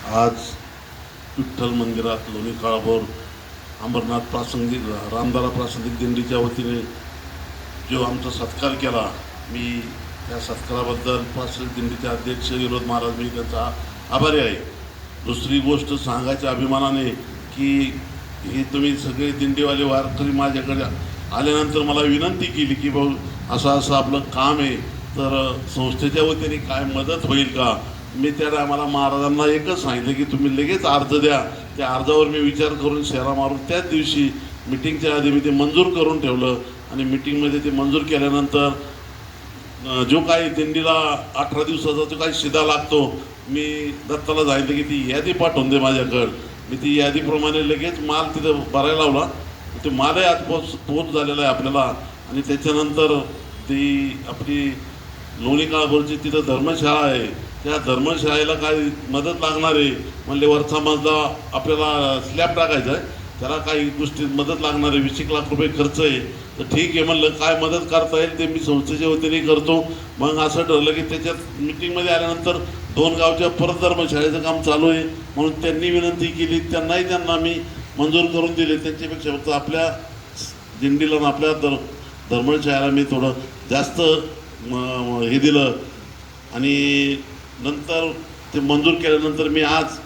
आज विठ्ठल मंदिरात लोणी काळाभोर अमरनाथ प्रासंगिक रामदारा प्रासंगिक दिंडीच्या वतीने जो आमचा सत्कार केला, मी त्या सत्काराबद्दल प्रासंगिक दिंडीचे अध्यक्ष विनोद महाराज मी त्यांचा आभारी आहे. दुसरी गोष्ट सांगायच्या अभिमानाने की हे तुम्ही सगळे दिंडीवाले वारकरी माझ्याकडे आल्यानंतर मला विनंती केली की भाऊ असं असं आपलं काम आहे, तर संस्थेच्या वतीने काय मदत होईल का. मी त्या टायमाला महाराजांना एकच सांगितलं की तुम्ही लगेच अर्ज द्या. त्या अर्जावर मी विचार करून शेरा मारून त्याच दिवशी मिटिंगच्या आधी मी ते मंजूर करून ठेवलं आणि मिटिंगमध्ये ते मंजूर केल्यानंतर जो काही दिंडीला 18 दिवसाचा जो काही शिदा लागतो, मी दत्ताला सांगितलं की ती यादी पाठवून दे माझ्याकडं. मी ती यादीप्रमाणे लगेच माल तिथं भरायला लावला. ते मालही आज पोच झालेला आहे आपल्याला. आणि त्याच्यानंतर ती आपली लोणी काळाभोरची तिथं धर्मशाळा आहे, त्या धर्मशाळेला काही मदत लागणार आहे. म्हणले वरचा मजला आपल्याला स्लॅब टाकायचा आहे, त्याला काही गोष्टीत मदत लागणार आहे, 20 लाख रुपये खर्च आहे. तर ठीक आहे म्हणलं, काय मदत करता येईल ते मी संस्थेच्या वतीने करतो. मग असं ठरलं की त्याच्यात मिटिंगमध्ये आल्यानंतर 2 गावच्या परत धर्मशाळेचं काम चालू आहे म्हणून त्यांनी विनंती केली. त्यांना मी मंजूर करून दिले. त्यांच्यापेक्षा फक्त आपल्या दिंडीला आणि आपल्या धर्मशाळेला मी थोडं जास्त हे दिलं. आणि नंतर ते मंजूर केल्यानंतर मी आज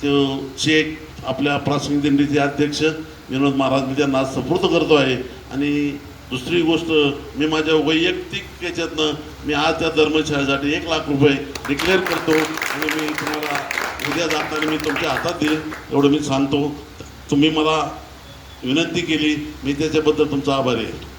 तो चेक आपल्या प्रासंगिक दिंडीचे अध्यक्ष विनोद महाराज मी त्यांना आज सुपूर्द करतो आहे. आणि दुसरी गोष्ट, मी माझ्या वैयक्तिक याच्यातनं मी आज त्या धर्मशाळेसाठी 1 लाख रुपये डिक्लेअर करतो आणि मी तुम्हाला उद्या जाताना मी तुमच्या हातात देईन एवढं मी सांगतो. तुम्ही मला विनंती केली, मी त्याच्याबद्दल तुमचा आभारी आहे.